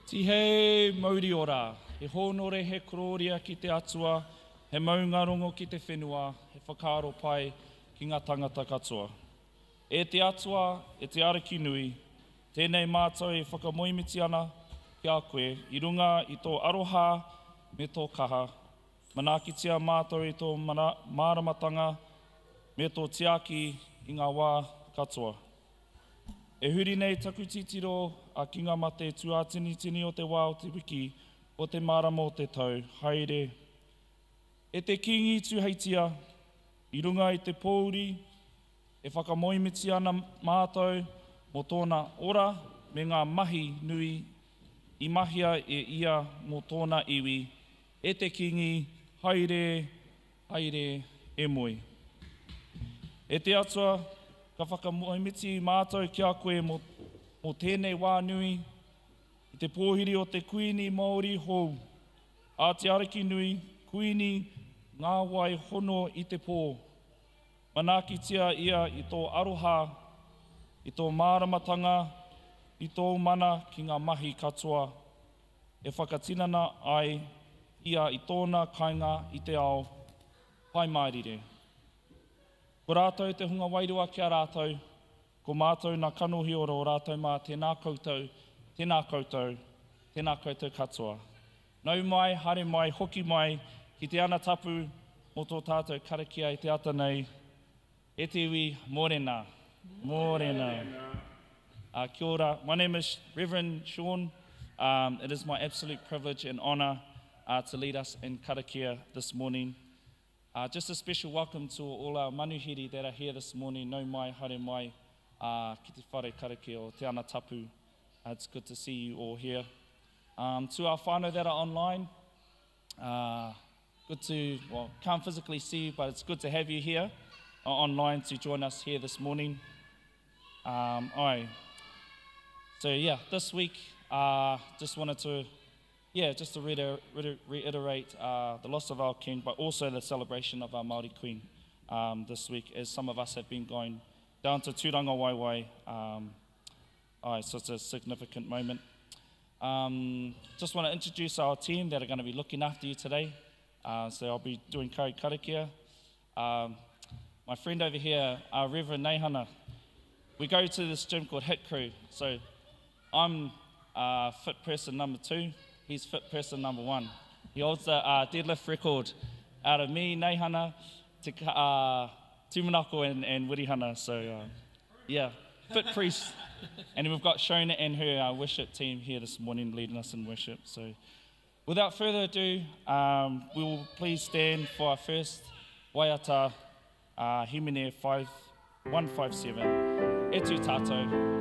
Tihei mauri ora, he honore he kororia ki te atua, he maungarongo ki te whenua, he whakaaro pai ki ngā tangata katoa. E te atua, e te ariki nui, tēnei mātou e whakamoimiti ana ki a koe, i runga i tō aroha me tō kaha, manakitia mātou i tō māramatanga me tō tiaki i ngā wā katoa. E huri nei taku titiro a ki ngā mate tuātini tini o te wā o te wiki o te marama o te tau, haere. E te kingi tuheitia, i runga i te pōuri, e whakamoimiti ana mātou mō tōna ora me ngā mahi nui i mahia e ia mō tōna iwi. E te kingi, haere, haere, e moi. E te atua, ka whakamoimiti mātou ki a koe mō tēnei wā nui, i te pōhiri o te kuini Māori hou. A te ariki nui, kuini Ngawai Hono i te pō. Manakitia ia i tō aroha, i tō māramatanga, i tō mana ki ngā mahi katoa. E whakatinana ai ia i tōna kainga i te ao, pai mairire. Ko rātou te hunga wairua ki a rātou, ko mātou nā kanohi ora o rātou mā tēnā koutou, tēnā koutou, tēnā koutou katoa. Nau mai, haere mai, hoki mai, ki te ana tapu mō tō tātou karakia i te ata nei, e te iwi, mōrena, mōrena. Kia ora, my name is Reverend Sean. It is my absolute privilege and honour to lead us in karakia this morning. Just a special welcome to all our manuhiri that are here this morning. Nau mai, haere mai, ki te whare karakia o te ana tapu. It's good to see you all here. To our whānau that are online, good to, well, can't physically see you, but it's good to have you here online to join us here this morning. So yeah, this week, just wanted to just to reiterate the loss of our king, but also the celebration of our Māori Queen this week, as some of us have been going down to Tūranga Waiwai. So it's a significant moment. Just want to introduce our team that are going to be looking after you today. So I'll be doing karakia. My friend over here, Reverend Neihana, we go to this gym called Hit Crew. So I'm fit person number 2. He's fit person number 1. He holds the deadlift record out of me, Neihana, Tūmanako and Wirihana. So yeah, fit priest. And we've got Shona and her worship team here this morning leading us in worship. So without further ado, we will please stand for our first waiata, Himene 5157, E tū tātou.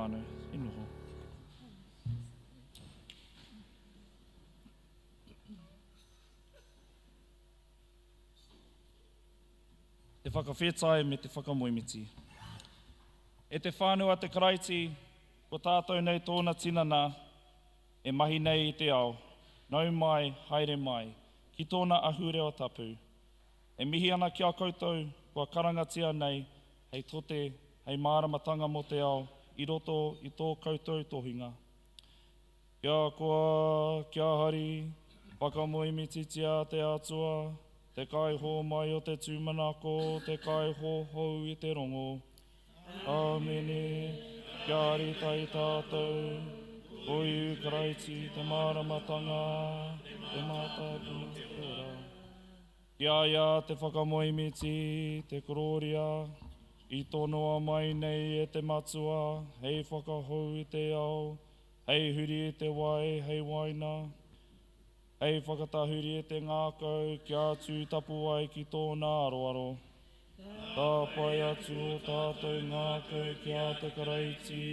whānau. E noho. Te whakawhetai me te whakamoemiti. E te whānua te karaiti, ko tātou nei tōna tinana, e mahi nei i te ao, nau mai, haere mai, ki tōna ahure o tapu. E mihi ana ki a koutou, kua karangatia nei, hei tote, hei māramatanga mo te ao, i roto i tō koutou tohinga. Kia koa, kia hari, whakamoemiti tia te atua, te kai hō mai o te tūmanako, te kai hō hou i te rongo. Āmene, kia ari tai tātou, o iu karaiti te māramatanga, te mātāpuna te ora. Kia ia te whakamoemiti, te kororia, i tonoa mai nei e te matua, hei whakahou i te ao, hei huri i te wai, hei waina, hei whakatahuri e te ngākau, kia tūtapu ai ki tōna aroaro. Tā pai atu o tātou ngākau kia te karaiti,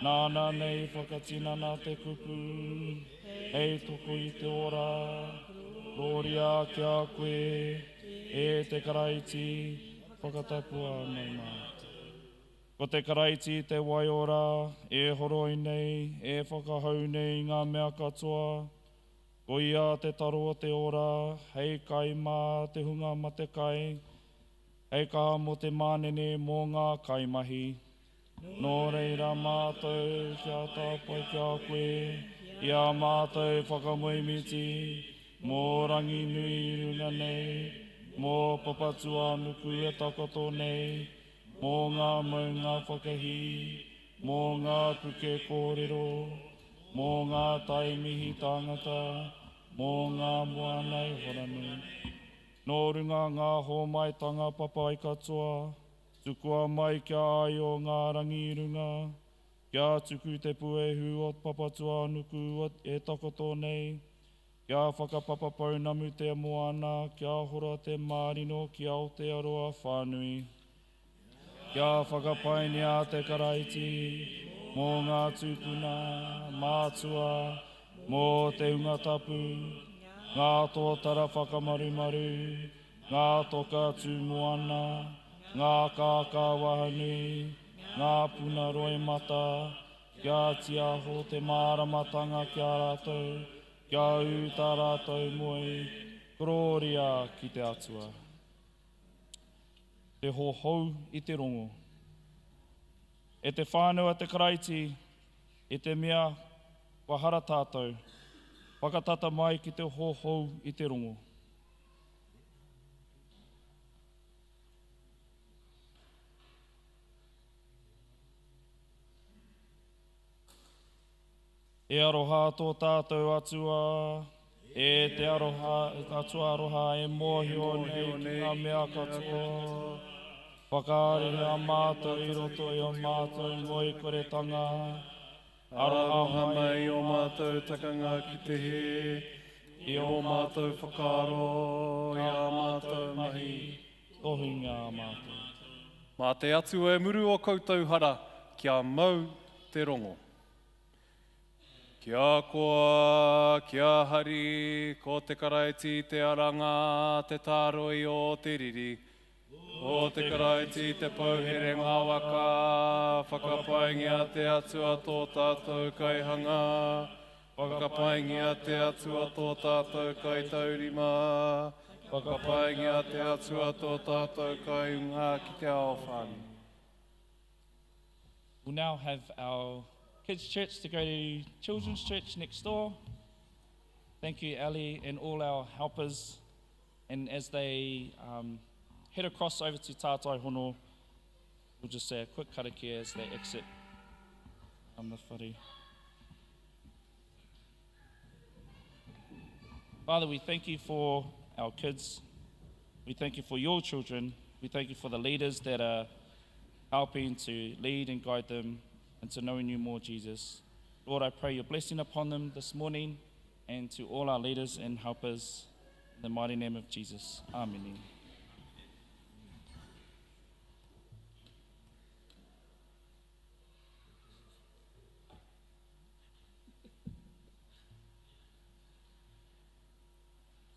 nāna nei whakatinana te kupu, hei toko i te ora, roria kia koe, e te karaiti, whakatapua mai mai. Ko te karaiti te waiora, e horoi nei, e whakahau nei ngā mea katoa, ko ia te taro o te ora, hei kai mā te hunga ma te kai, hei kaha mo te mānene mō ngā kaimahi. Nō reira mātou kia tāpai kia koe, ia mātou whakamoemiti, mō rangi nui runga nei, mō papatua nuku e takoto nei, mō ngā maunga whakahi, mō ngā puke kōrero, mō ngā taimihi tāngata, mō ngā moanai horanu. Nō runga ngā hōmaitanga papai katoa, tukua mai kia ai o ngā rangi runga, kia tuku te puehu o papatua nuku o e takoto nei, kia whakapapa paunamu te moana, kia hora te mārino ki Aotearoa whānui. Kia whakapainia te karaiti, mō ngā tūpuna, mātua, mō te unga tapu, ngā tōtara whakamarumaru, ngā toka tūmoana, ngā kākā wahanu, ngā puna roi mata, kia tia ho te māramatanga kia rātou, kia uta rātou moi, kororia ki te atua. Te hohou i te rongo. E te whānua te karaiti, e te mea wahara tātou, whakatata mai ki te hohou i te rongo. E aroha tō tātou atua, e te aroha, atua aroha e mōhio nei ki ngā mea katoa. Whakaare a mātou i roto i o mātou ngoi koretanga. Aroha mai o mātou takanga ki te he, i o mātou whakaro, i a mātou mahi, tohinga a mātou. Mā te atu e muru o koutou hara, kia mau te rongo. Kia koa, kia hari, ko te karaiti te aranga, te tāroi o te riri. O te karaiti te pauhere ngā waka, whakapaingia te atua tō tātou kaihanga, whakapaingia te atua tō tātou kai taurima, whakapaingia te atua tō tātou kai unga ki te ao whāni. We'll now have our kids' church to go to children's church next door. Thank you, Ali, and all our helpers. And as they head across over to Ngawai Hono, we'll just say a quick karakia as they exit the whare. Father, we thank you for our kids. We thank you for your children. We thank you for the leaders that are helping to lead and guide them and to knowing you more, Jesus. Lord, I pray your blessing upon them this morning and to all our leaders and helpers. In the mighty name of Jesus. Amen.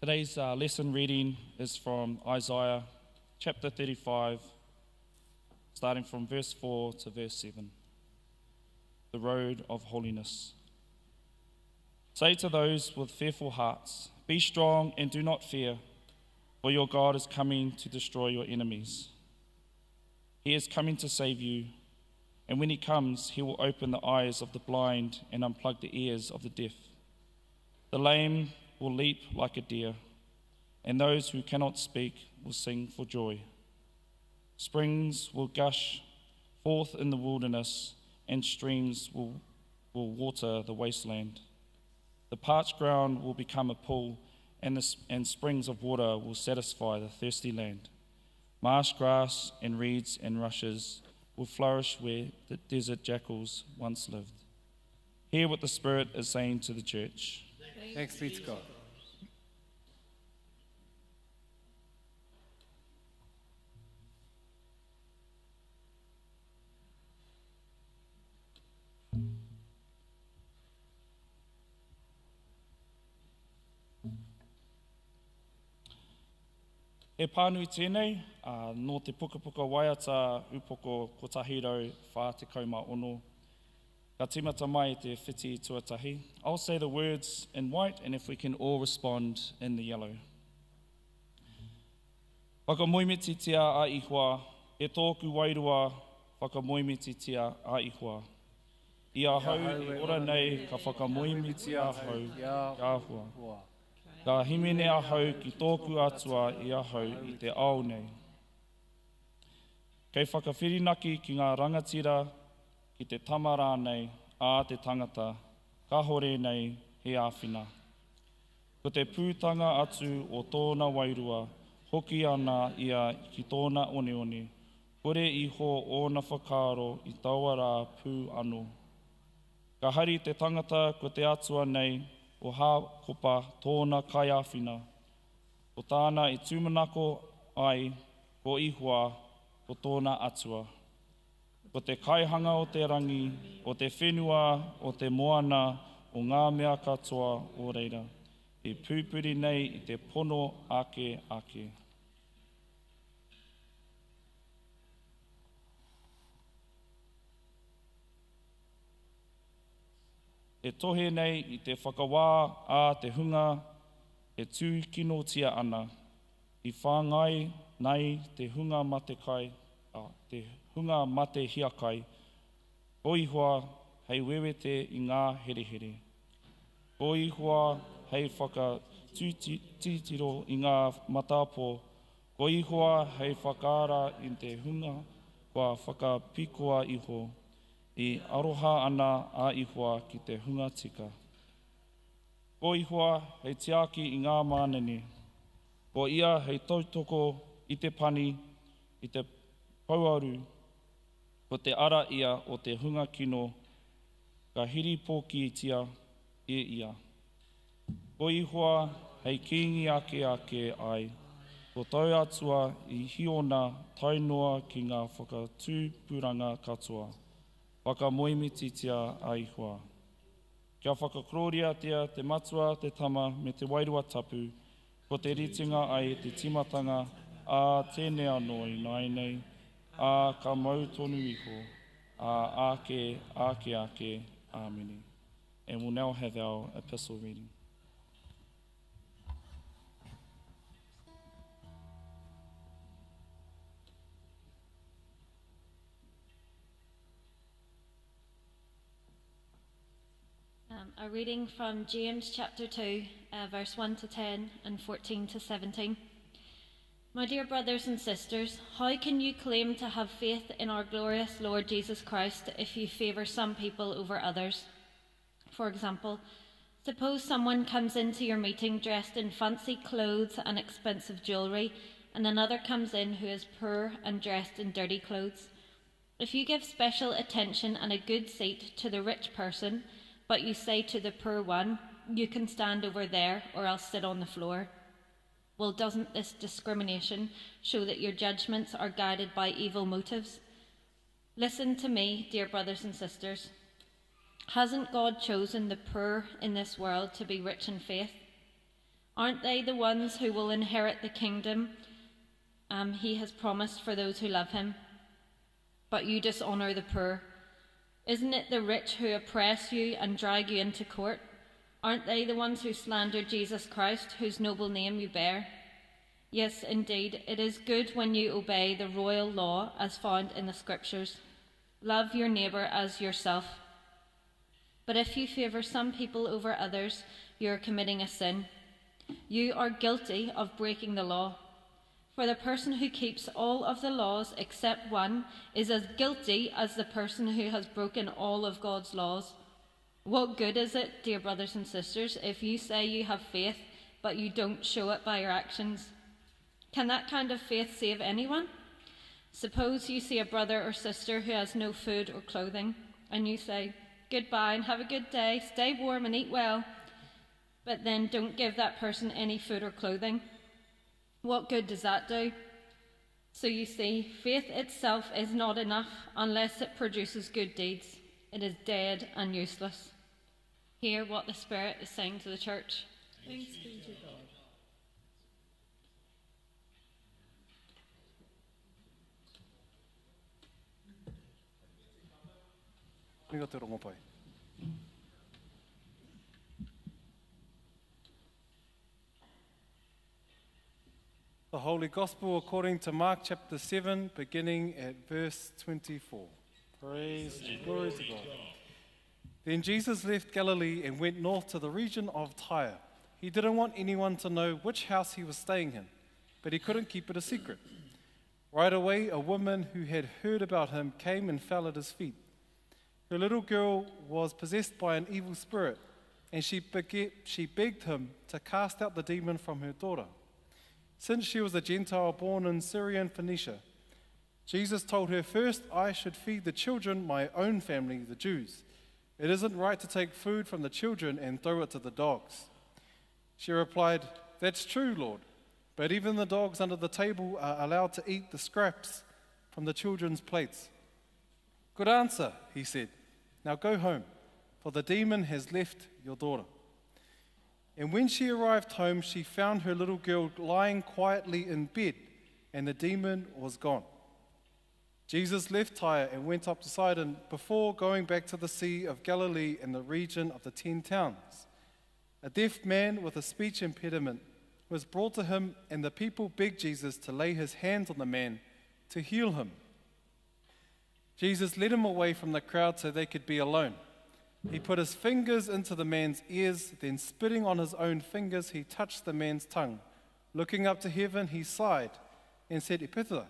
Today's lesson reading is from Isaiah chapter 35, starting from verse 4 to verse 7. The road of holiness. Say to those with fearful hearts, be strong and do not fear, for your God is coming to destroy your enemies. He is coming to save you, and when he comes, he will open the eyes of the blind and unplug the ears of the deaf. The lame will leap like a deer, and those who cannot speak will sing for joy. Springs will gush forth in the wilderness, and streams will water the wasteland. The parched ground will become a pool, and springs of water will satisfy the thirsty land. Marsh grass and reeds and rushes will flourish where the desert jackals once lived. Hear what the Spirit is saying to the church. Thanks be to God. E pānui tēnei, no te pukapuka waiata upoko kotahirau whātekau ka timata mai te whiti tuatahi. I'll say the words in white, and if we can all respond in the yellow. Whakamoimititia a ihua, e tōku wairua whakamoimititia a ihua. I a hau i ora nei ka whakamoimitia hau ka hua. Ka himene a hau ki tōku atua i a hau i te ao nei. Kei whakawhirinaki ki ngā rangatira ki te tamara nei a te tangata, ka hore nei he āwhina. Ko te pūtanga atu o tōna wairua, hoki ana ia ki tōna oneone, kore iho ōna whakaaro i taua rā pū anō. Ka hari te tangata ko te atua nei o hākopa tōna kai āwhina, o tāna i tūmanako ai ko ihua o tōna atua. Ko te kaihanga o te rangi, o te whenua, o te moana, o ngā mea katoa o reira. E pūpuri nei i te pono ake ake. E tohe nei i te whakawā a te hunga, e tūkinotia ana. I whāngai nei te hunga matekai, te hunga mate hiakai, ko ihua hei wewete i ngā herehere. Ko ihua hei whakatūtiro i ngā matapo, ko ihua hei whakaara i te hunga kua whakapikoa iho, i aroha ana a ihua ki te hunga tika. Ko ihua hei tiaki i ngā mānene, ko ia hei tautoko i te pani, i te pauaru, ko te ara ia o te hunga kino, ka hiri pōkitia e ia. Ko ihua hei kīngi ake ake ai, ko tau atua i hiona tainoa ki ngā whakatūpuranga katoa, whakamoimititia a ihua. Kia whakakroria te matua, te tama, me te wairua tapu, ko te ritinga ai te timatanga, a tēnei anō i nai nei, a ka mau tonu iho, a ake, ake, ake, āmeni. And we'll now have our epistle reading. A reading from James chapter 2, verse 1 to 10 and 14 to 17. My dear brothers and sisters, how can you claim to have faith in our glorious Lord Jesus Christ if you favour some people over others? For example, suppose someone comes into your meeting dressed in fancy clothes and expensive jewellery, and another comes in who is poor and dressed in dirty clothes. If you give special attention and a good seat to the rich person, but you say to the poor one, you can stand over there or else sit on the floor, well, doesn't this discrimination show that your judgments are guided by evil motives? Listen to me, dear brothers and sisters. Hasn't God chosen the poor in this world to be rich in faith? Aren't they the ones who will inherit the kingdom he has promised for those who love him? But you dishonor the poor. Isn't it the rich who oppress you and drag you into court? Aren't they the ones who slander Jesus Christ, whose noble name you bear? Yes, indeed, it is good when you obey the royal law as found in the Scriptures. Love your neighbour as yourself. But if you favour some people over others, you are committing a sin. You are guilty of breaking the law. For the person who keeps all of the laws except one is as guilty as the person who has broken all of God's laws. What good is it, dear brothers and sisters, if you say you have faith, but you don't show it by your actions? Can that kind of faith save anyone? Suppose you see a brother or sister who has no food or clothing, and you say, "Goodbye and have a good day, stay warm and eat well," but then don't give that person any food or clothing. What good does that do? So you see, faith itself is not enough unless it produces good deeds. It is dead and useless. Hear what the Spirit is saying to the church. Thanks be to God. Ringa te rongo pai. The Holy Gospel according to Mark chapter 7, beginning at verse 24. Praise and glory to God. Then Jesus left Galilee and went north to the region of Tyre. He didn't want anyone to know which house he was staying in, but he couldn't keep it a secret. Right away, a woman who had heard about him came and fell at his feet. Her little girl was possessed by an evil spirit, and she begged him to cast out the demon from her daughter. Since she was a Gentile born in Syrian Phoenicia, Jesus told her, "First, I should feed the children, my own family, the Jews. It isn't right to take food from the children and throw it to the dogs." She replied, "That's true, Lord, but even the dogs under the table are allowed to eat the scraps from the children's plates." "Good answer," he said. "Now go home, for the demon has left your daughter." And when she arrived home, she found her little girl lying quietly in bed, and the demon was gone. Jesus left Tyre and went up to Sidon before going back to the Sea of Galilee in the region of the 10 towns. A deaf man with a speech impediment was brought to him, and the people begged Jesus to lay his hands on the man to heal him. Jesus led him away from the crowd so they could be alone. He put his fingers into the man's ears, then spitting on his own fingers, he touched the man's tongue. Looking up to heaven, he sighed and said, "Epitha,"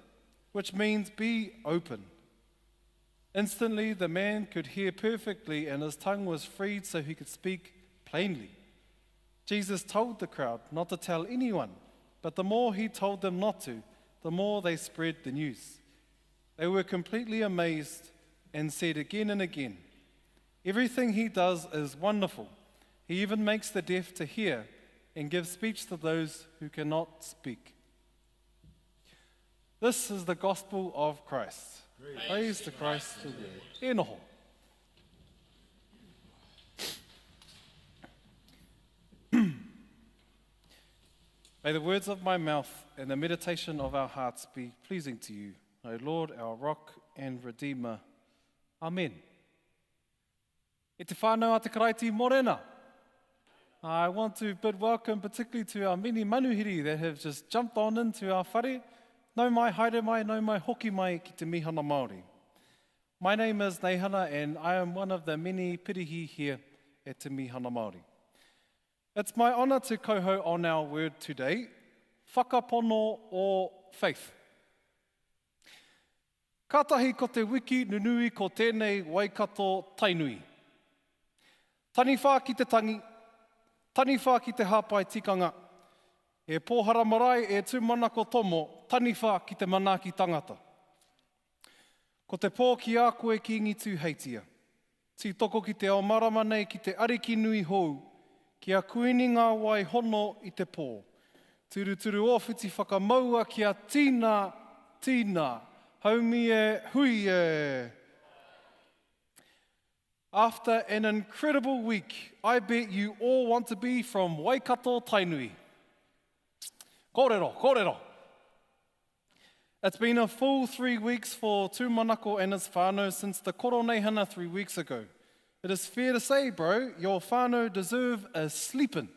which means be open. Instantly, the man could hear perfectly, and his tongue was freed so he could speak plainly. Jesus told the crowd not to tell anyone, but the more he told them not to, the more they spread the news. They were completely amazed and said again and again, "Everything he does is wonderful. He even makes the deaf to hear and gives speech to those who cannot speak." This is the gospel of Christ. Praise to Christ the Lord. E noho. May the words of my mouth and the meditation of our hearts be pleasing to you, O Lord, our rock and redeemer. Amen. E te whānau a te karaiti morena. I want to bid welcome particularly to our many manuhiri that have just jumped on into our whare. Nau mai, haere mai, nau mai, hoki mai ki Te Mīhana Māori. My name is Neihana and I am one of the many pirihi here at Te Mīhana Māori. It's my honour to koho on our word today, Whakapono or faith. Kātahi ko te wiki nunui ko tēnei waikato tainui. Tani whā ki te tangi, tani whā ki te hāpai tikanga. E pōhara marae e tūmanako tomo, tani whā ki te manaki tangata. Ko te pō ki a koe ki ingi tū heitia. Ti toko ki te ao marama nei ki te ariki nui hou, ki a kuini Ngawai Hono i te pō. Turu ōwhiti whakamaua ki a tīna, haumi e hui e. After an incredible week, I bet you all want to be from Waikato Tainui. Kōrero, kōrero. It's been a full 3 weeks for Tūmanako and his whānau since the koro Neihana 3 weeks ago. It is fair to say, bro, your whānau deserve a sleepin'.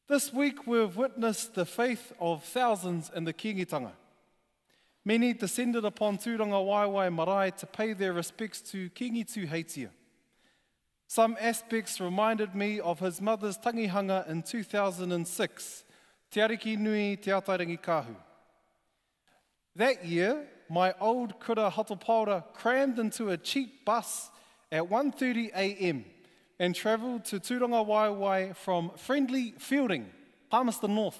This week we've witnessed the faith of thousands in the kingitanga. Many descended upon tūranga waiwai marae to pay their respects to Kingi Tūheitia. Some aspects reminded me of his mother's tangihanga in 2006, Te Ariki Nui Te Atairangi Kahu. That year, my old kura hatopaura crammed into a cheap bus at 1:30 a.m. and travelled to Tūranga Waiwai from friendly Fielding, Palmerston North.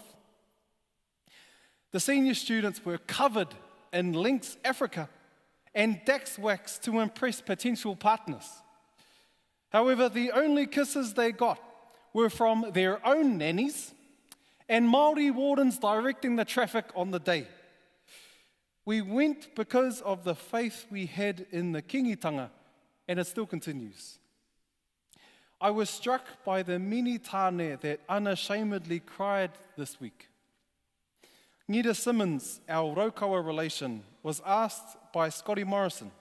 The senior students were covered in Lynx Africa and Dax wax to impress potential partners. However, the only kisses they got were from their own nannies and Māori wardens directing the traffic on the day. We went because of the faith we had in the kingitanga, and it still continues. I was struck by the mini tāne that unashamedly cried this week. Nita Simmons, our Raukawa relation, was asked by Scotty Morrison,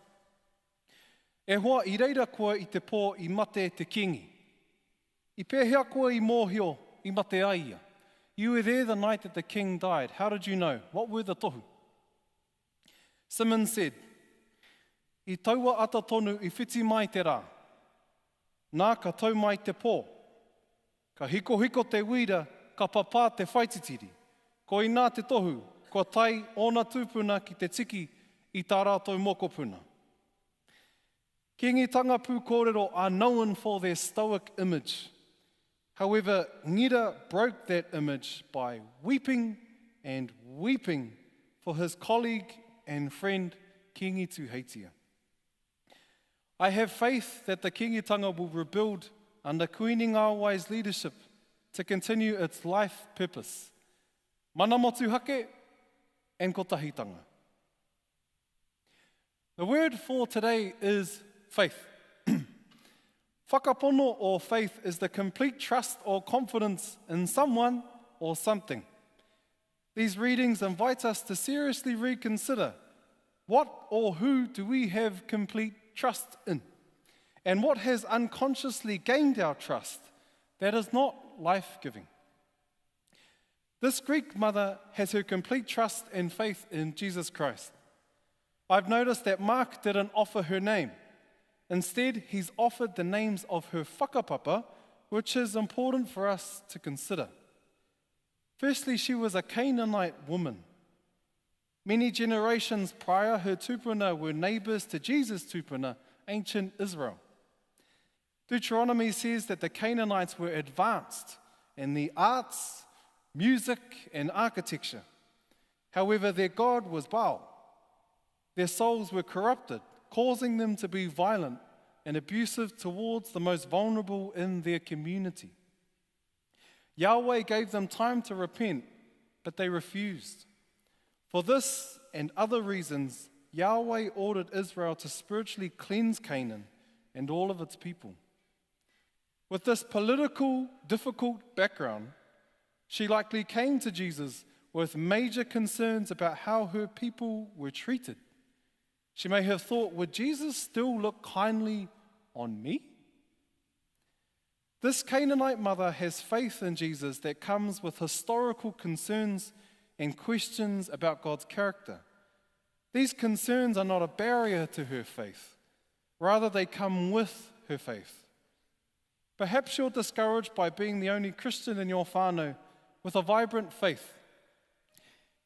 "E hoa I reira koa I te pō I mate te kingi. I pēhea koa I mōhio I mate aia. You were there the night that the king died. How did you know? What were the tohu?" Simmons said, "I taua ata tonu I whiti mai te rā. Nā ka tau mai te pō. Ka hiko te wira, ka papā te whaititiri. Ko I nā te tohu, ko tai ona tūpuna ki te tiki I tā rātou mokopuna." Kingitanga pū kōrero are known for their stoic image. However, Ngira broke that image by weeping and weeping for his colleague and friend Kingi Tūheitia. I have faith that the kingitanga will rebuild under Kuini Ngawai's leadership to continue its life purpose. Mana motu hake and kotahitanga. The word for today is faith. Whakapono or faith is the complete trust or confidence in someone or something. These readings invite us to seriously reconsider what or who do we have complete trust in, and what has unconsciously gained our trust that is not life-giving. This Greek mother has her complete trust and faith in Jesus Christ. I've noticed that Mark didn't offer her name. Instead, he's offered the names of her whakapapa, which is important for us to consider. Firstly, she was a Canaanite woman. Many generations prior, her tupuna were neighbours to Jesus' tupuna, ancient Israel. Deuteronomy says that the Canaanites were advanced in the arts, music, and architecture. However, their god was Baal. Their souls were corrupted, causing them to be violent and abusive towards the most vulnerable in their community. Yahweh gave them time to repent, but they refused. For this and other reasons, Yahweh ordered Israel to spiritually cleanse Canaan and all of its people. With this political, difficult background, she likely came to Jesus with major concerns about how her people were treated. She may have thought, would Jesus still look kindly on me? This Canaanite mother has faith in Jesus that comes with historical concerns and questions about God's character. These concerns are not a barrier to her faith. Rather, they come with her faith. Perhaps you're discouraged by being the only Christian in your whānau with a vibrant faith.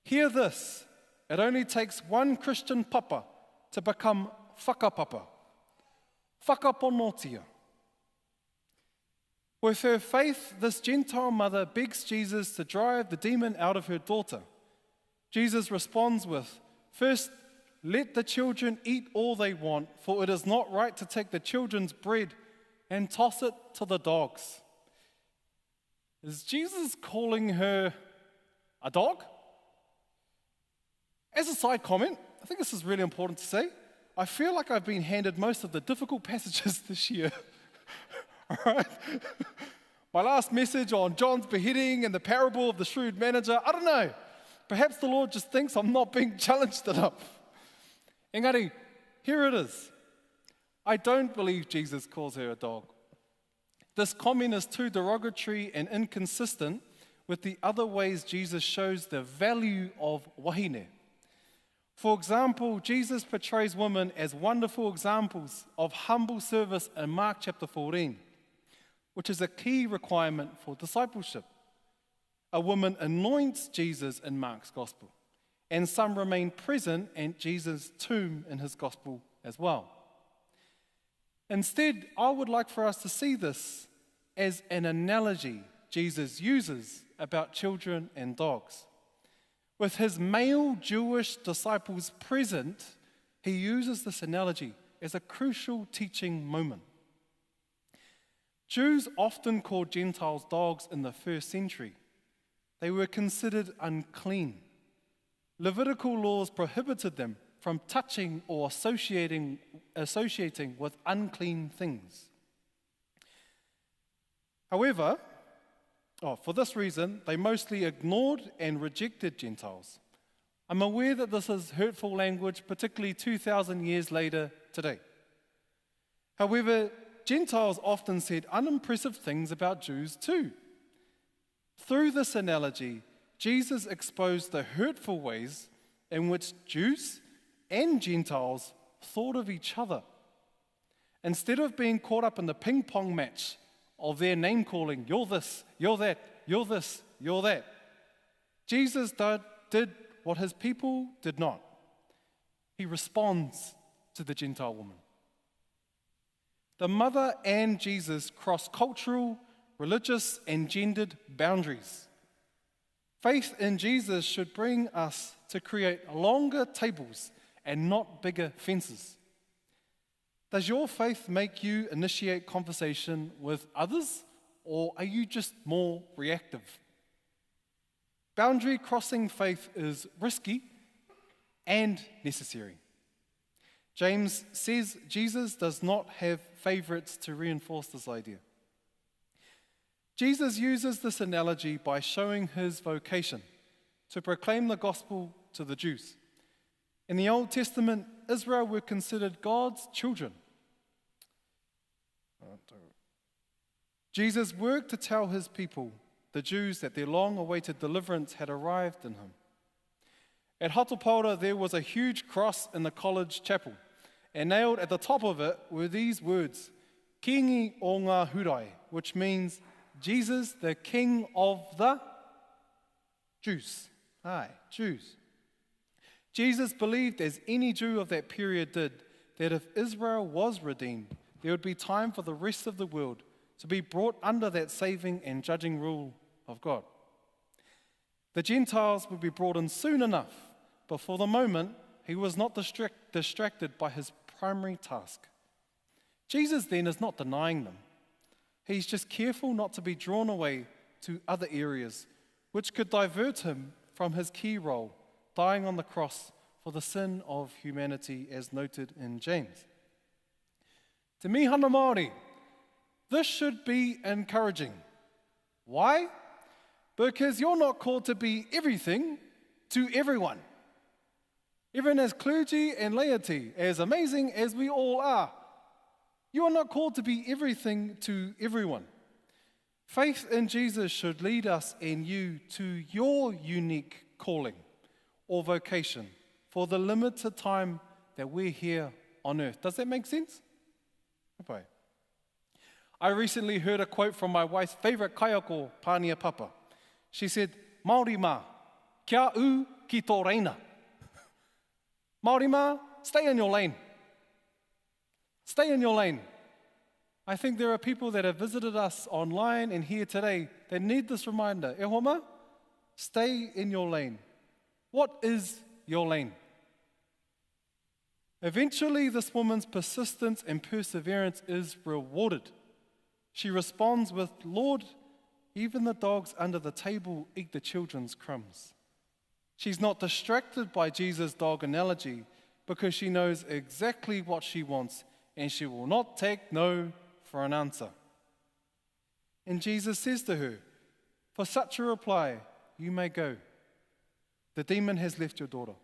Hear this: it only takes one Christian papa to become whakapapa, whakaponotia. With her faith, this Gentile mother begs Jesus to drive the demon out of her daughter. Jesus responds with, "First, let the children eat all they want, for it is not right to take the children's bread and toss it to the dogs." Is Jesus calling her a dog? As a side comment, I think this is really important to say. I feel like I've been handed most of the difficult passages this year. All right? My last message on John's beheading and the parable of the shrewd manager, I don't know. Perhaps the Lord just thinks I'm not being challenged enough. Engari, here it is. I don't believe Jesus calls her a dog. This comment is too derogatory and inconsistent with the other ways Jesus shows the value of wahine. For example, Jesus portrays women as wonderful examples of humble service in Mark chapter 14, which is a key requirement for discipleship. A woman anoints Jesus in Mark's gospel, and some remain present at Jesus' tomb in his gospel as well. Instead, I would like for us to see this as an analogy Jesus uses about children and dogs. With his male Jewish disciples present, he uses this analogy as a crucial teaching moment. Jews often called Gentiles dogs in the first century. They were considered unclean. Levitical laws prohibited them from touching or associating with unclean things. However, for this reason, they mostly ignored and rejected Gentiles. I'm aware that this is hurtful language, particularly 2,000 years later today. However, Gentiles often said unimpressive things about Jews too. Through this analogy, Jesus exposed the hurtful ways in which Jews and Gentiles thought of each other. Instead of being caught up in the ping-pong match of their name-calling, you're this, you're that, you're this, you're that, Jesus did what his people did not. He responds to the Gentile woman. The mother and Jesus cross cultural, religious, and gendered boundaries. Faith in Jesus should bring us to create longer tables and not bigger fences. Does your faith make you initiate conversation with others, or are you just more reactive? Boundary crossing faith is risky and necessary. James says Jesus does not have favorites to reinforce this idea. Jesus uses this analogy by showing his vocation to proclaim the gospel to the Jews. In the Old Testament, Israel were considered God's children. Jesus worked to tell his people, the Jews, that their long-awaited deliverance had arrived in him. At Hatopaura, there was a huge cross in the college chapel, and nailed at the top of it were these words, Kingi o ngā hurai, which means Jesus, the King of the Jews. Aye, Jews. Jesus believed, as any Jew of that period did, that if Israel was redeemed, there would be time for the rest of the world to be brought under that saving and judging rule of God. The Gentiles would be brought in soon enough, but for the moment, he was not distracted by his primary task. Jesus then is not denying them. He's just careful not to be drawn away to other areas, which could divert him from his key role, dying on the cross for the sin of humanity, as noted in James. Te Mīhana Māori, this should be encouraging. Why? Because you're not called to be everything to everyone. Even as clergy and laity, as amazing as we all are, you are not called to be everything to everyone. Faith in Jesus should lead us and you to your unique calling or vocation for the limited time that we're here on earth. Does that make sense? Okay. I recently heard a quote from my wife's favourite kaiako, Pānia Papa. She said, Māori mā, kia u ki tō reina. Māori mā, stay in your lane. Stay in your lane. I think there are people that have visited us online and here today that need this reminder. E homa, stay in your lane. What is your lane? Eventually, this woman's persistence and perseverance is rewarded. She responds with, Lord, even the dogs under the table eat the children's crumbs. She's not distracted by Jesus' dog analogy because she knows exactly what she wants and she will not take no for an answer. And Jesus says to her, "For such a reply, you may go. The demon has left your daughter."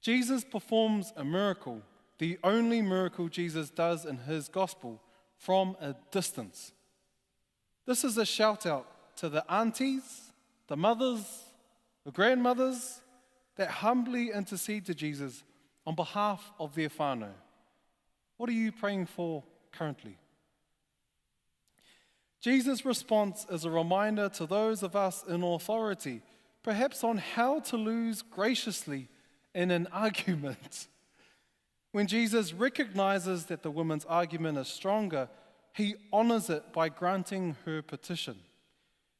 Jesus performs a miracle, the only miracle Jesus does in his gospel, from a distance. This is a shout out to the aunties, the mothers, the grandmothers that humbly intercede to Jesus on behalf of their whānau. What are you praying for currently? Jesus' response is a reminder to those of us in authority, perhaps on how to lose graciously in an argument. When Jesus recognizes that the woman's argument is stronger, he honors it by granting her petition.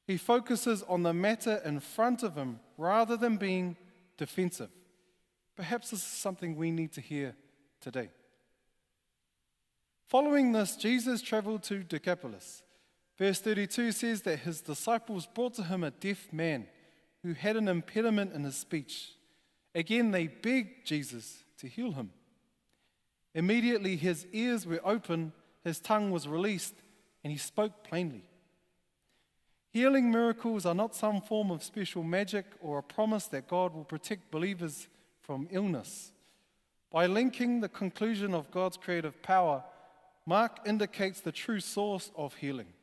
He focuses on the matter in front of him rather than being defensive. Perhaps this is something we need to hear today. Following this, Jesus traveled to Decapolis. Verse 32 says that his disciples brought to him a deaf man who had an impediment in his speech. Again, they begged Jesus to heal him. Immediately, his ears were open, his tongue was released, and he spoke plainly. Healing miracles are not some form of special magic or a promise that God will protect believers from illness. By linking the conclusion of God's creative power, Mark indicates the true source of healing.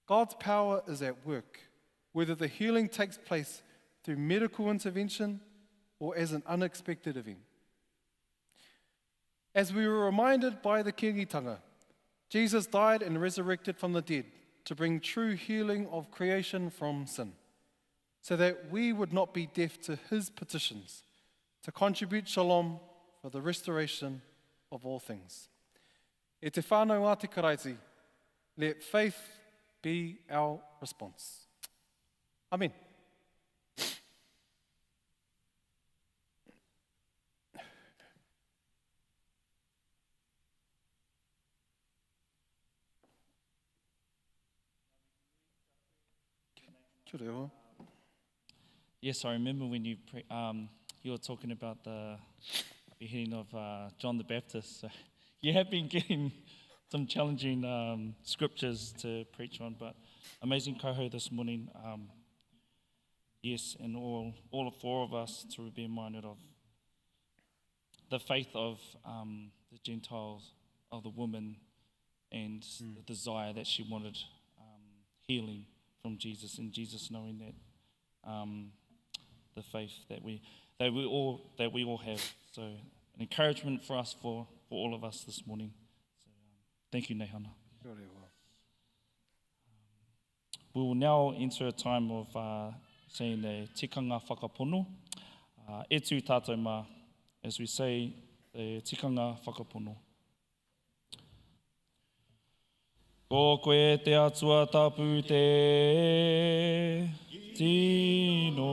God's power is at work, whether the healing takes place through medical intervention or as an unexpected event. As we were reminded by the kiritanga, Jesus died and resurrected from the dead to bring true healing of creation from sin, so that we would not be deaf to his petitions, to contribute shalom for the restoration of all things. E te whānau a te karaiti, let faith be our response. Amen. Kia ora. Yes, I remember when you were talking about the beheading of John the Baptist. So you have been getting some challenging scriptures to preach on, but amazing koho this morning. Yes, and all four of us to be reminded of the faith of the Gentiles, of the woman, and the desire that she wanted healing from Jesus, and Jesus knowing that the faith that we all have. So an encouragement for us, for all of us this morning. So thank you, Neihana. We will now enter a time of saying the tikanga whakapono. E tū tātou mā, as we say the tikanga whakapono. Ko koe te atua tapu te tino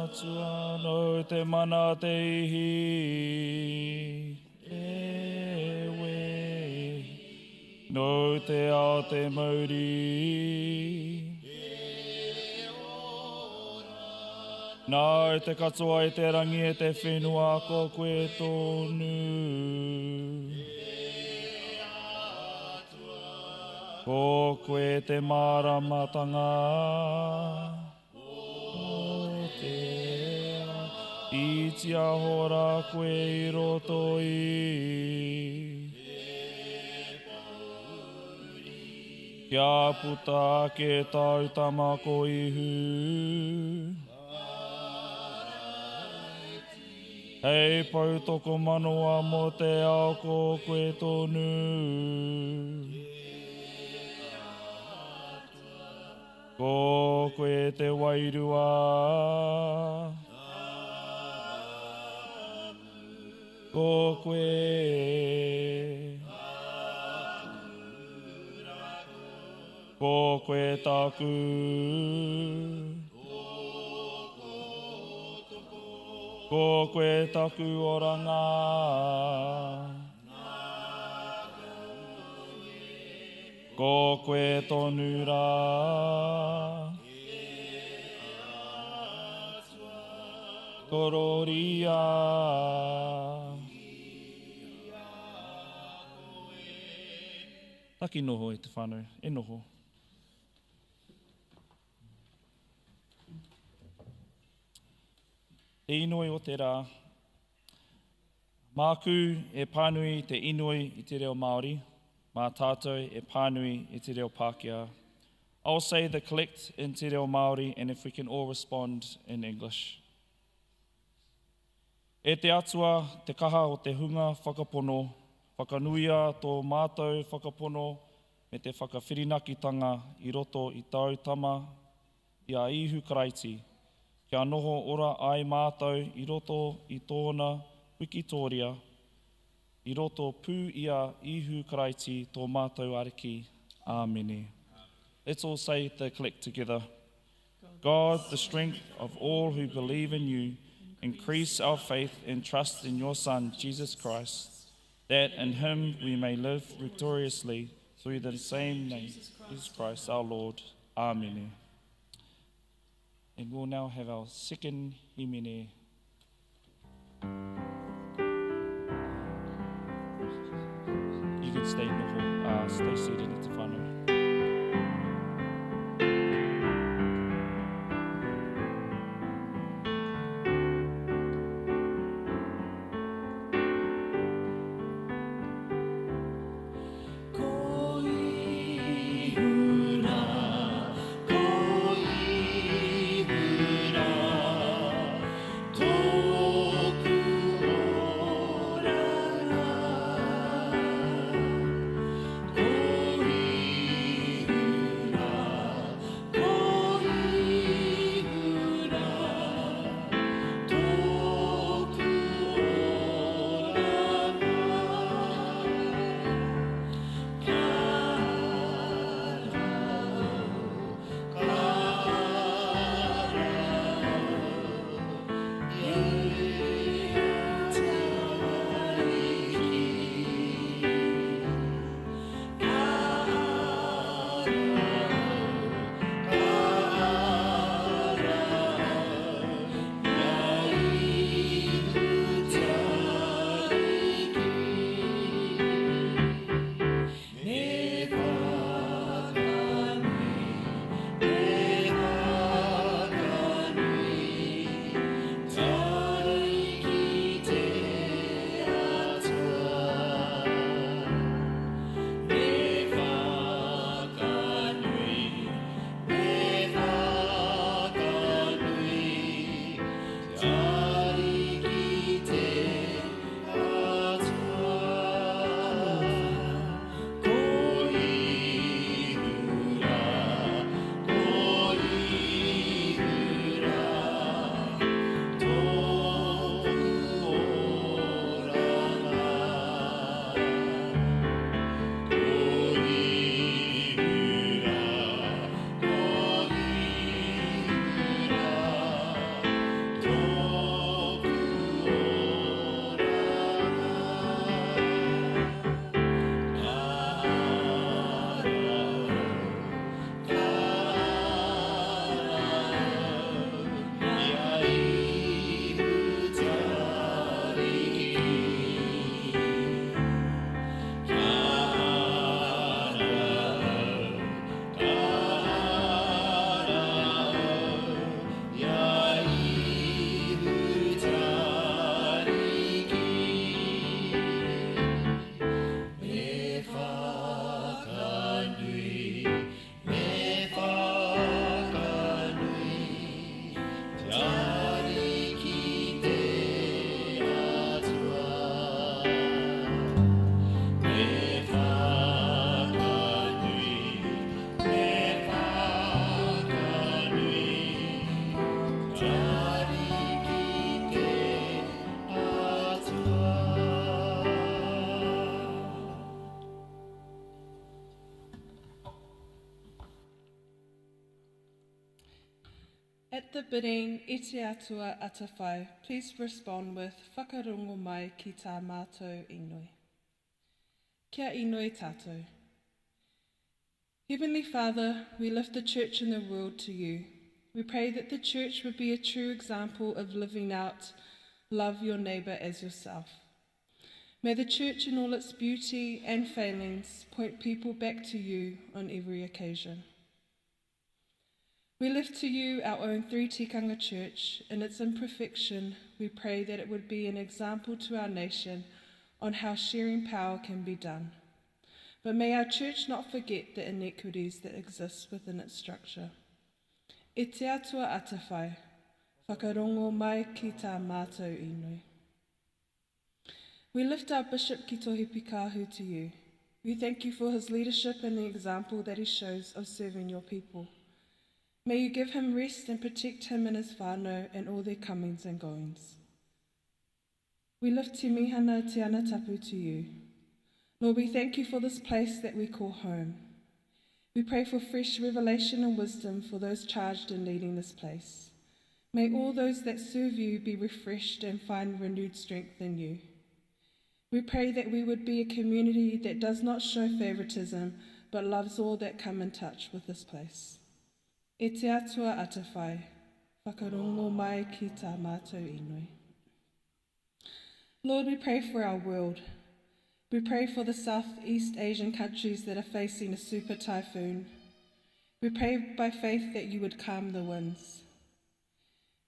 atua no te mana te ihi e we no te ao te Māori nā te katoa i te rangi e te whenua ko koe tonu ko koe te māramatanga o te i te ahora koe i roto i kia puta ke tau tamako ihu hei pau toko manoa mo te ao ko koe tonu ko koe te wairua ko koe ko koe taku ko koe taku oranga ko koe tonu rā kororia Taki noho e te whānau, e noho. Te inoi o te rā. Māku e pānui te inoi i te reo Māori, mā tātou e pānui i te reo Pākehā. I'll say the collect in te reo Māori, and if we can all respond in English. E te atua, te kaha o te hunga whakapono, whakanuia tō mātou whakapono me te whakawhirinakitanga i roto i tau tama i a ihu karaiti. Kia noho ora ai mātou i roto i tōna wikitoria, i roto pū i a ihu karaiti tō mātou ariki. Āmene. Let's all say the collect together. God, the strength of all who believe in you, increase our faith and trust in your Son, Jesus Christ, that in him we may live victoriously through the same name, Jesus Christ our Lord. Amen. And we'll now have our second himene. You can stay seated at the whānau. At the bidding, iti atua atawhai, please respond with whakarongo mai ki tā mātou inoi. Kia inoi tātou. Heavenly Father, we lift the church and the world to you. We pray that the church would be a true example of living out love your neighbour as yourself. May the church in all its beauty and failings point people back to you on every occasion. We lift to you our own Three Tikanga Church. In its imperfection, we pray that it would be an example to our nation on how sharing power can be done. But may our church not forget the inequities that exist within its structure. E te atua atawhai, whakarongo mai ki tā mātou inui. We lift our Bishop Ki Tohi Pikahu to you. We thank you for his leadership and the example that he shows of serving your people. May you give him rest and protect him and his whānau and all their comings and goings. We lift Te Mīhana Te Ana Tapu to you. Lord, we thank you for this place that we call home. We pray for fresh revelation and wisdom for those charged in leading this place. May all those that serve you be refreshed and find renewed strength in you. We pray that we would be a community that does not show favoritism, but loves all that come in touch with this place. E te atua atawhai, whakarongo mai ki tā mātou inui. Lord, we pray for our world. We pray for the Southeast Asian countries that are facing a super typhoon. We pray by faith that you would calm the winds.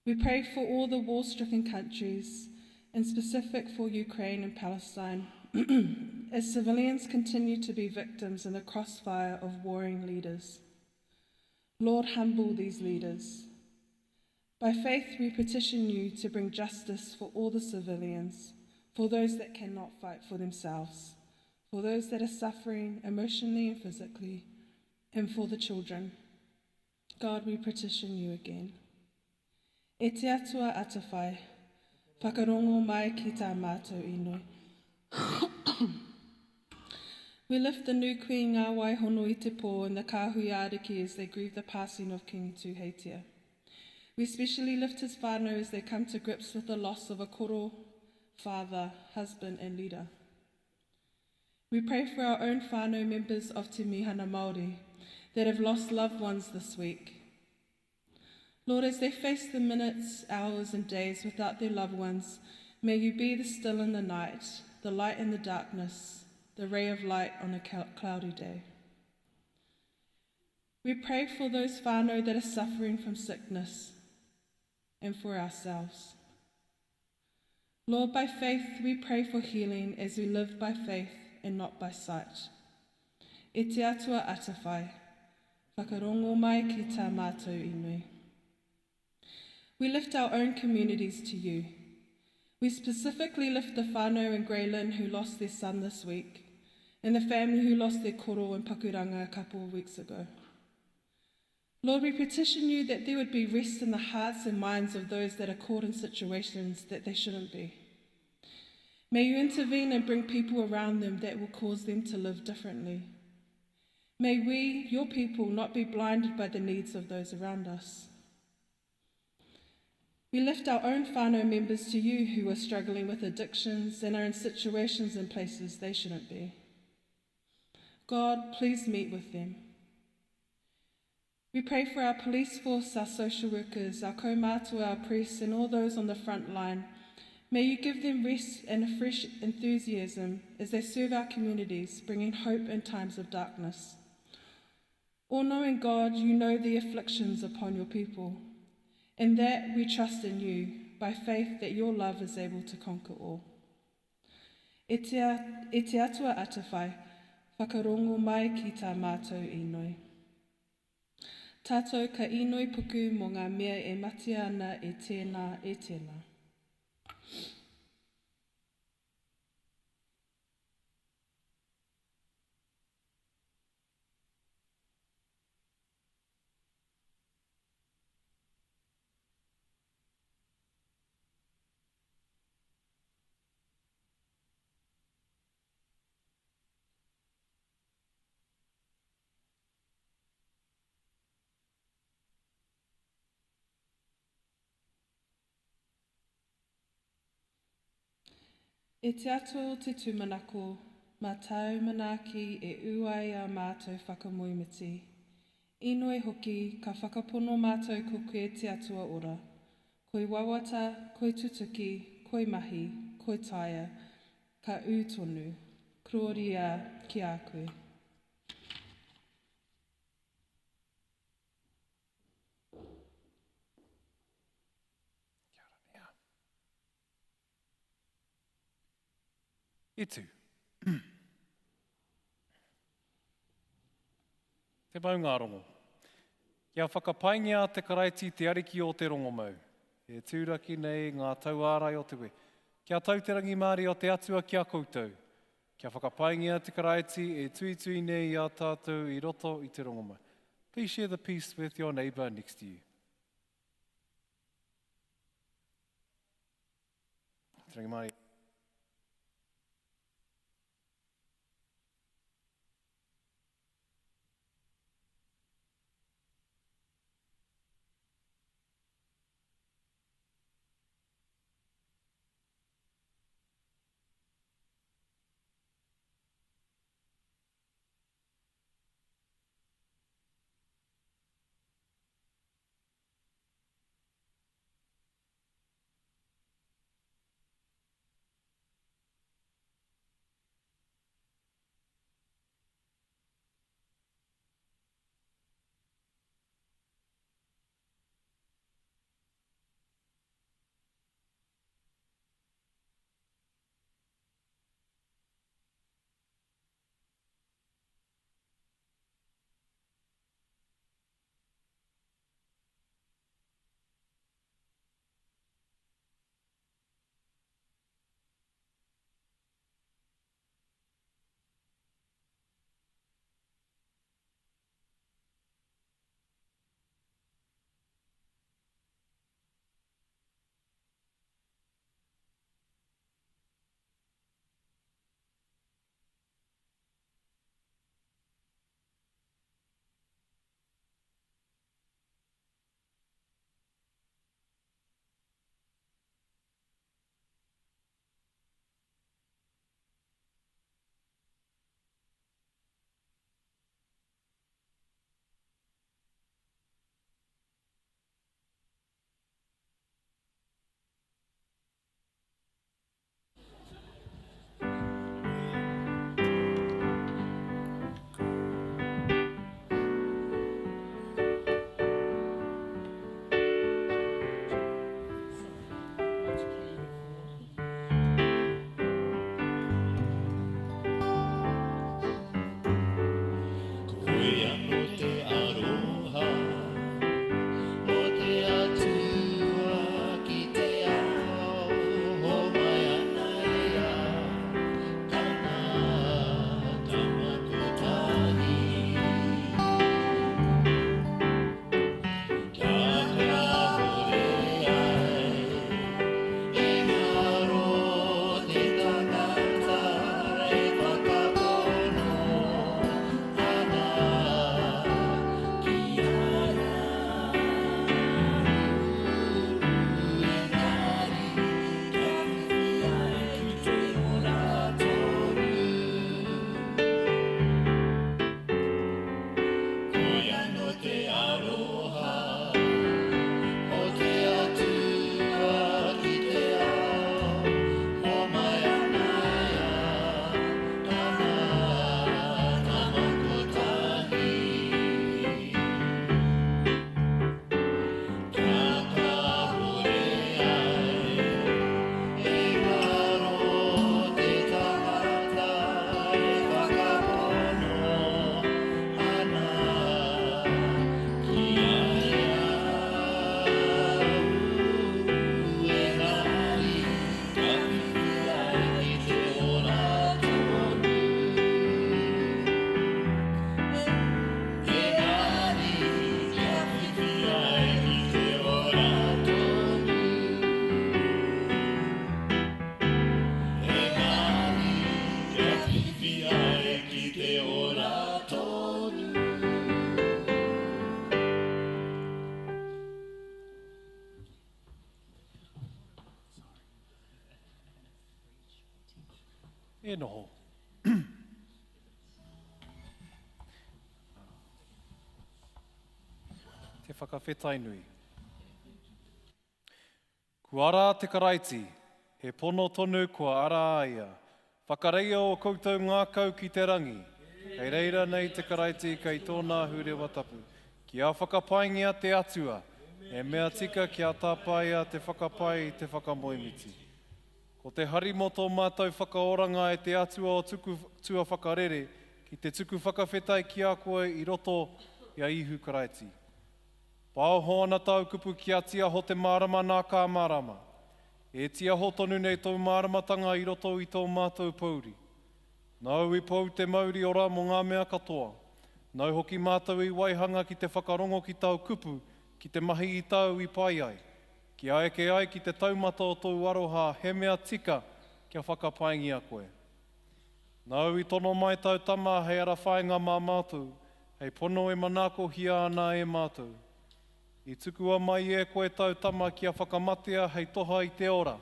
We pray for all the war-stricken countries, and specific for Ukraine and Palestine, as civilians continue to be victims in the crossfire of warring leaders. Lord, humble these leaders. By faith, we petition you to bring justice for all the civilians, for those that cannot fight for themselves, for those that are suffering emotionally and physically, and for the children. God, we petition you again. E te atua atawhai, whakarongo mai ki tā mātou inui. We lift the new Queen Ngawai Hono i te pō and the kāhui ariki as they grieve the passing of King Tuheitia. We especially lift his whānau as they come to grips with the loss of a koro, father, husband and leader. We pray for our own whānau members of Te Mīhana Māori that have lost loved ones this week. Lord, as they face the minutes, hours and days without their loved ones, may you be the still in the night, the light in the darkness, the ray of light on a cloudy day. We pray for those whānau that are suffering from sickness and for ourselves. Lord, by faith we pray for healing as we live by faith and not by sight. E te atua atawhai, whakarongo mai ki tā mātou inui. We lift our own communities to you. We specifically lift the whānau in Grey Lynn who lost their son this week, and the family who lost their koro in Pakuranga a couple of weeks ago. Lord, we petition you that there would be rest in the hearts and minds of those that are caught in situations that they shouldn't be. May you intervene and bring people around them that will cause them to live differently. May we, your people, not be blinded by the needs of those around us. We lift our own whānau members to you who are struggling with addictions and are in situations and places they shouldn't be. God, please meet with them. We pray for our police force, our social workers, our kaumātua, our priests, and all those on the front line. May you give them rest and a fresh enthusiasm as they serve our communities, bringing hope in times of darkness. All-knowing God, you know the afflictions upon your people. In that we trust in you, by faith that your love is able to conquer all. E te atua atawhai, whakarongo mai ki tā mātou inui. Tātou ka inui puku mō ngā mea e mati ana e tēnā e tēnā. E te ato te tūmanako, mā tau manaki e uai a mātou whakamoimiti. Inoi hoki ka whakapono mātou ko koe te atua ora. Koi wawata, koi tutuki, koi mahi, koi taia. ka ūtonu, karakia ki a koe. Itu. Te maunga rongo. Kia whakapaingia te karaiti te ariki o te rongomau. E tūraki nei ngā tauārai o te we. Kia tauterangi Māori o te atua kia koutou. Kia whakapaingia te karaiti e tui nei a tātou i roto i te rongomau. Please share the peace with your neighbour next to you. Tērangi Māori. E noho. Te whakawhetai nui. Kua ara te karaiti, he pono tonu kua ara ia. Whakareia o koutou ngā kau ki te rangi. Kei reira nei te karaiti kei tōna hure watapu. Ki a whakapaingia te atua, e mea tika ki a tāpaia te whakapai i te whakamoemiti. Ko te harimo tō mātou whakaoranga e te atua o tuku tua whakarere, ki te tuku whakawhetai ki a koe i roto i a ihu karaiti. Pāo hoana tau kupu ki a tia ho te marama nā kā marama. E tia ho tonu nei tō maramatanga i roto i tō mātou pauri. Nau i pou te Māori ora mo ngā mea katoa. Nau hoki mātou i waihanga ki te whakarongo ki tau kupu, ki te mahi i tau i pai ai. Ki aeke ai ki te taumata o tōu aroha, he mea tika kia whakapaingia koe. Nau i tono mai tau tama hei ara whainga mā mātou, hei pono e manako hia ana e mātou. I tukua mai e koe tau tama kia whakamatea hei toha i te ora,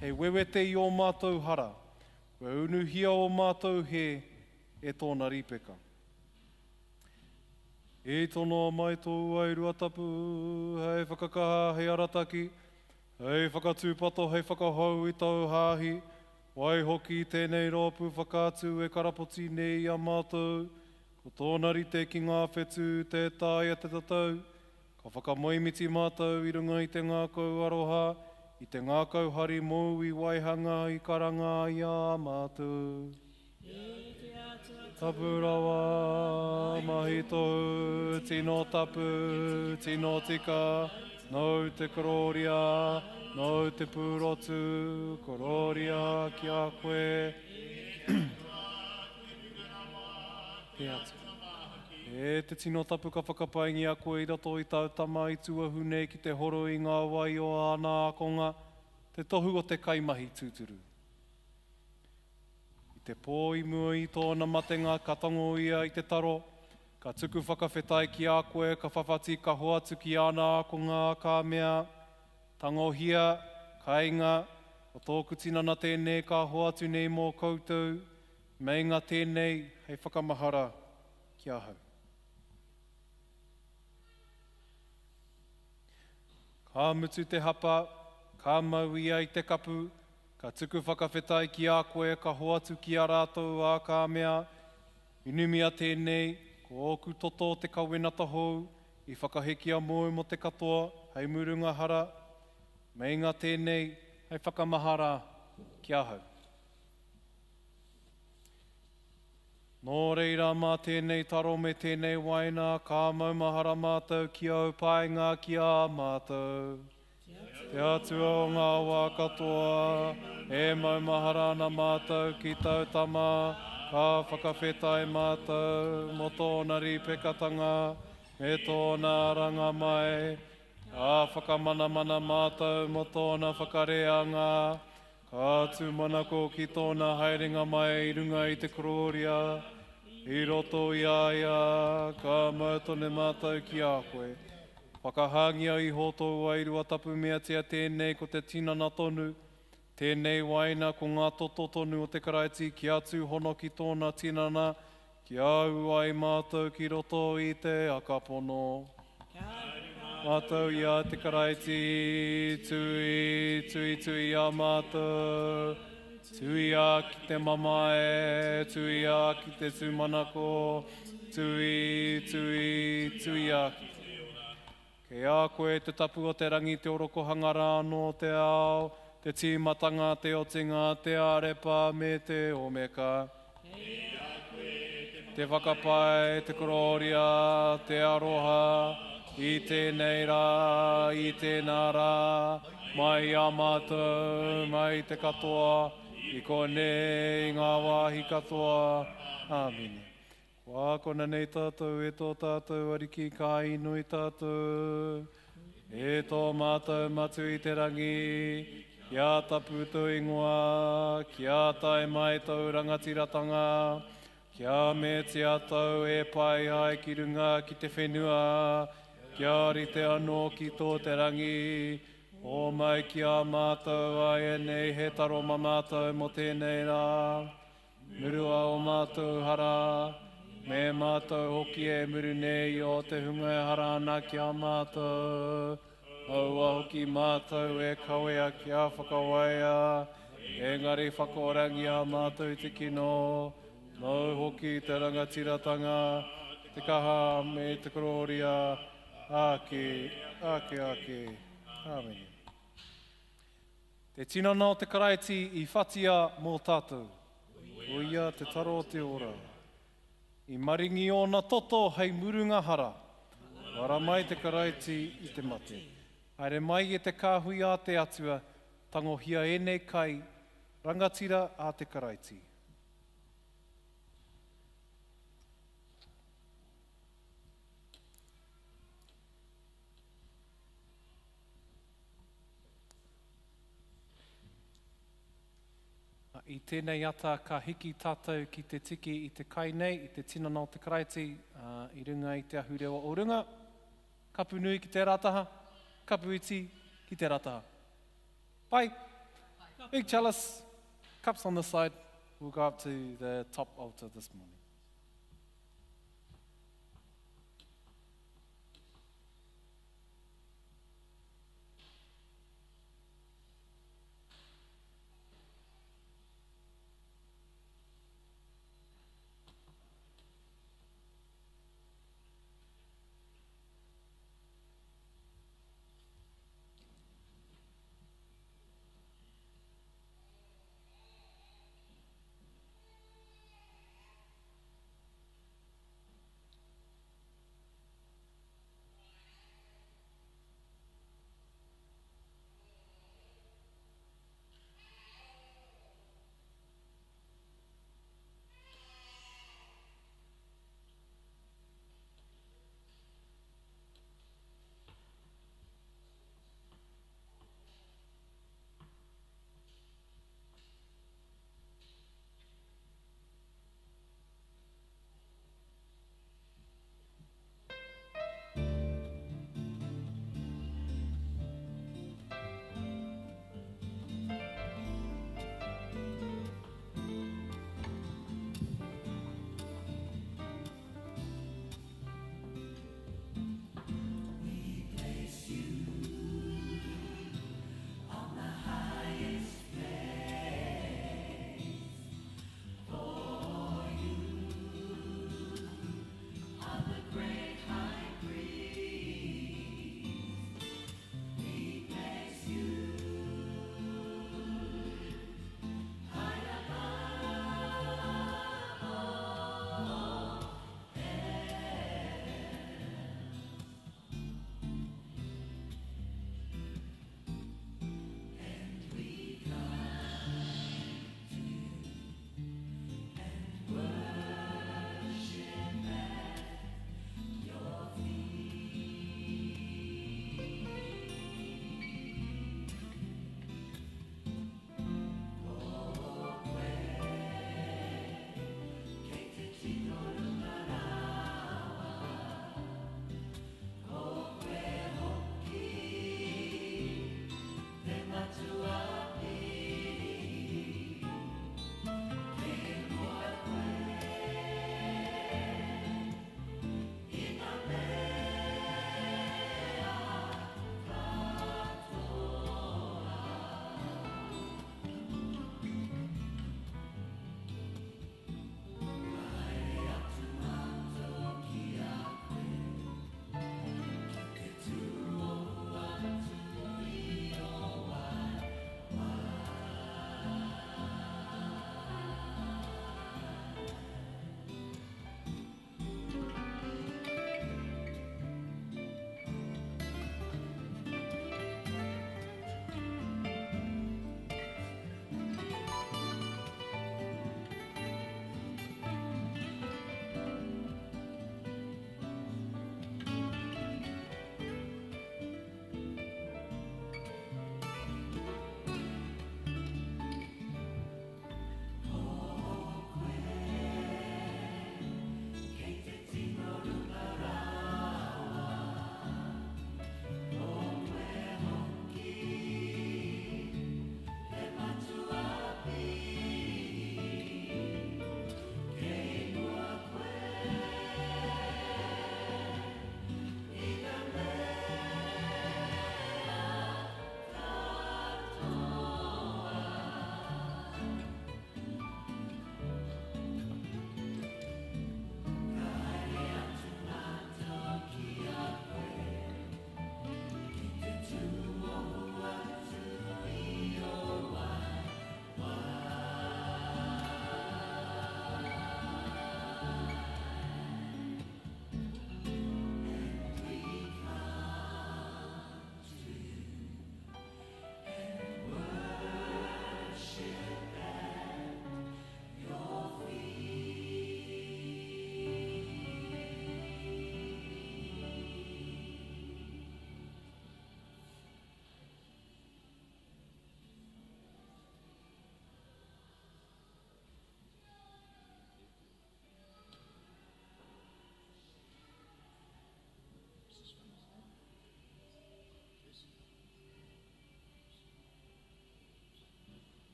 hei wewete i o mātou hara, we unuhia o mātou he e tōna ripeka. I tono mai tō ai ruatapu, hei whakakaha hei arataki, hei whakatūpato hei whakahau i tau hāhi, wai hoki tēnei rōpu whakātu e karapoti nei a mātou, ko tōna rite ki ngā whetū te tāia te tatau, ka whakamoimiti mātou i runga i te ngākau aroha, i te ngākau hari mou i waihanga i karanga i a mātou. Tapu rawa, mahi tohu, tino tapu, tino tika, nau te kororia, nau te purotu, kororia ki a koe. Te atu. E te tino tapu ka whakapaingi a koe i rato i tau tama i tuahu nei ki te horo i ngā wai o āna akonga, te tohu o te kaimahi tūturu. I te pō i mua i tōna matenga ka tango ia i te taro, ka tuku whakawhetai ki a koe, ka whawhati ka hoatu ki āna akonga ka mea, tangohia, kainga, o tōku tinana tēnei ka hoatu nei mō koutou, mei ngā tēnei hei whakamahara ki ahau. Ka mutu te hapa, ka mau ia i te kapu, ka tuku whakawhetai ki a koe, ka hoatu ki a rātou a ka mea, inumia tēnei, ko oku toto te kawenata hou, i whakahekia moe mo te katoa, hei murunga hara, mei ngā tēnei, hei whakamahara ki ahau. Nō reira mā tēnei taro me tēnei waina, ka maumahara mātou ki au painga ki a mātou. Te atua o ngā wā katoa, e maumahara na mātou ki tau tama, ka whakawhetai mātou, mo tōna ripekatanga, me tōna ranga mai, ka whakamanamana mātou mo tōna whakareanga, ka tūmanako ki tōna haerenga mai i runga i te kororia, i roto i aia, ka mautone mātou ki a koe. Whakahangia i hoto ai rua tapu mea tia tēnei ko te tinana tonu, tēnei waina ko ngā toto tonu o te karaiti ki atu hono ki tōna tinana, ki au ai mātou ki roto i te Whakapono. Mātou ia te karaiti, tui a mātou, tui a ki te mamae, tui a ki te tūmanako, tui a ki. Kei a koe te tapu o te rangi te oroko hangara anō te ao, te tīmatanga, te otinga, te arepa me te omeka. Te whakapai, te kororia, te aroha, i tēnei rā, i tēnā rā, mai a mātou, mai te katoa, i konei ngā wāhi katoa. Āmine. Wā kona nei tātou, e tō tātou ariki ka inu i tātou, e tō mātou matu i te rangi, kia tapu tō ingoa, kia tai mai tau rangatiratanga, kia me te atau e pai ai ki runga ki te whenua, kia rite anō ki tō te rangi, o mai ki a mātou ai e nei he taro ma mātou mo tēnei rā, murua o mātou hara, me mātou hoki e muru nei o te hunga e hara ana ki a mātou, aua hoki mātou e kawea ki a whakawaia, Engari whakorangi a mātou te kino, nau hoki te rangatiratanga, te kaha me te kororia, ake, āmeni. Te tinana o te karaiti i whatia mō tātou. Oia te taro o te ora. I maringi o na toto hei murunga hara. Wara mai te karaiti i te mate. Haere mai e te kāhui a te atua, tangohia enei kai, rangatira a te karaiti. I tēnei ata ka hiki tātou ki te tiki i te kai nei, i te tinana o te karaiti, i runga i te ahurewa o runga. Kapu nui ki te rataha, kapu iti ki te rataha. Bye. Big chalice, cups on the side. We'll go up to the top altar this morning.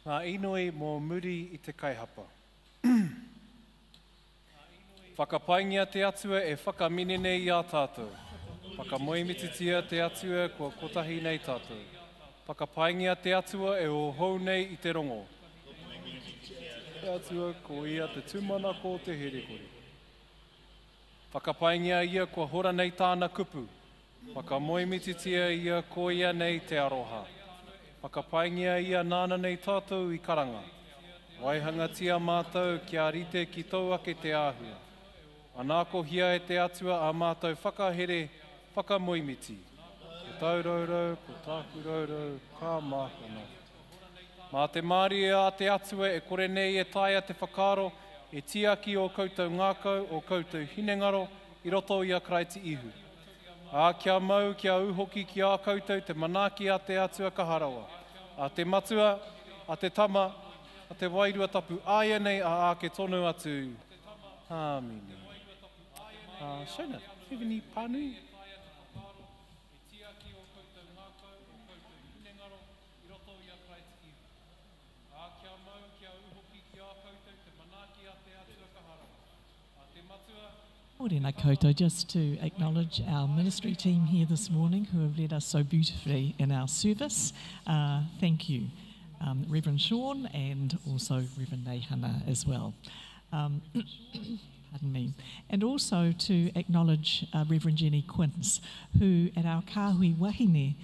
Ngā inoi mō muri I te kaihapa. Whakapaingia te atua e whakaminene I a tātou. Whakamoimititia te atua kua kotahi nei tātou. Whakapaingia te atua e o hou nei I te rongo. Te atua ko ia te tūmana ko te herekore. Whakapaingia ia kua hora nei tāna kupu. Whakamoimititia ia ko ia nei te aroha. Whakapaingia ia nāna nei tātou I karanga. Waihangatia mātou kia rite ki tau ake te āhua. Anako hia e te atua a mātou whakahere whakamoimiti. Ko tauraurau, ko tākuraurau, ka māhono. Mā te Māori a te atua e kore nei e taia te whakaro, e tiaki o koutou ngākau, o koutou hinengaro, i roto i a Kraiti ihu. A kia mau, kia uhoki ki a koutou, te manaki a te atua kaharawa. A te matua, a te tama, a te wairua tapu, aia nei a ake tonu atu. Āmine. Shona, whiwini pānui. Morena koutou, just to acknowledge our ministry team here this morning who have led us so beautifully in our service. Thank you, Reverend Sean and also Reverend Neihana as well. Pardon me. And also to acknowledge Reverend Jenny Quince, who at our Kāhui Wahine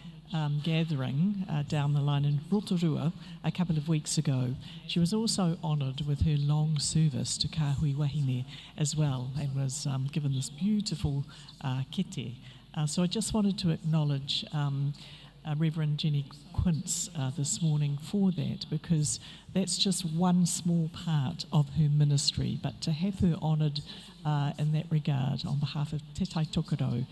gathering down the line in Rotorua a couple of weeks ago, she was also honoured with her long service to Kāhui Wahine as well and was given this beautiful kete. So I just wanted to acknowledge Reverend Jenny Quince this morning for that, because that's just one small part of her ministry, but to have her honoured in that regard on behalf of Te Tai Tokerau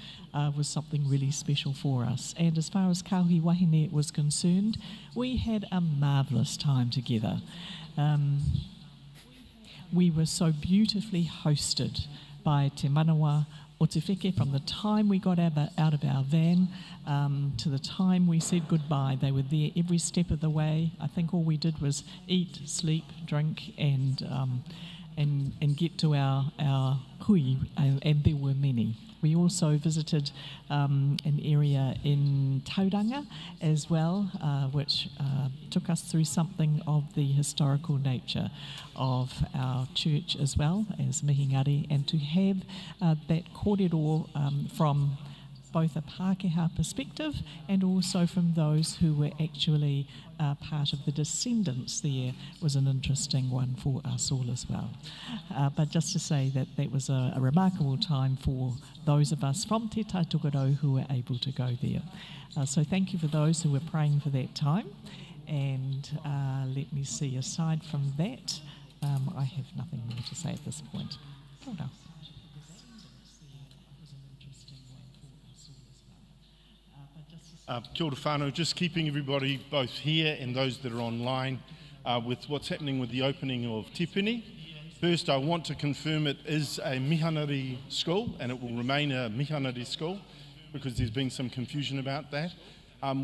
was something really special for us. And as far as Kāhui Wahine was concerned, we had a marvellous time together. We were so beautifully hosted by Te Manawa o Te Whike from the time we got out of our van to the time we said goodbye. They were there every step of the way. I think all we did was eat, sleep, drink and get to our hui, and there were many. We also visited an area in Tauranga as well, which took us through something of the historical nature of our church as well as Mihingari, and to have that kōrero from both a Pākehā perspective and also from those who were actually part of the descendants there was an interesting one for us all as well. But just to say that that was a remarkable time for those of us from Te Tai Tokerau who were able to go there. So thank you for those who were praying for that time. And let me see, aside from that, I have nothing more to say at this point. Well done. Kia ora whānau, just keeping everybody both here and those that are online with what's happening with the opening of Tipini. First, I want to confirm it is a Mihanari school and it will remain a Mihanari school because there's been some confusion about that.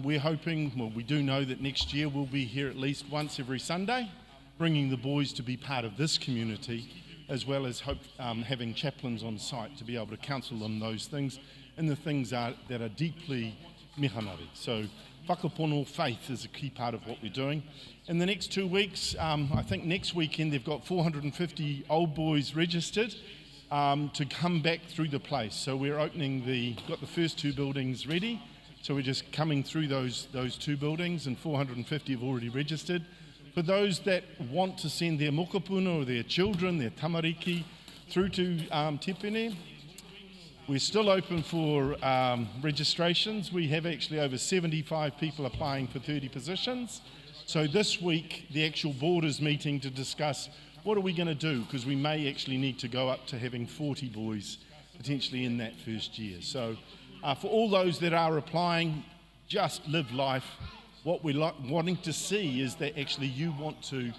We're hoping, well, we do know that next year we'll be here at least once every Sunday, bringing the boys to be part of this community, as well as having chaplains on site to be able to counsel them those things and the things that are deeply Mihanari. So Whakapono faith is a key part of what we're doing. In the next 2 weeks, I think next weekend they've got 450 old boys registered to come back through the place. So we're opening got the first 2 buildings ready. So we're just coming through those 2 buildings, and 450 have already registered. For those that want to send their mokopuna or their children, their tamariki, through to Tipene, we're still open for registrations. We have actually over 75 people applying for 30 positions. So this week, the actual board is meeting to discuss what are we going to do, because we may actually need to go up to having 40 boys potentially in that first year. So for all those that are applying, just live life. What we're wanting to see is that actually you want to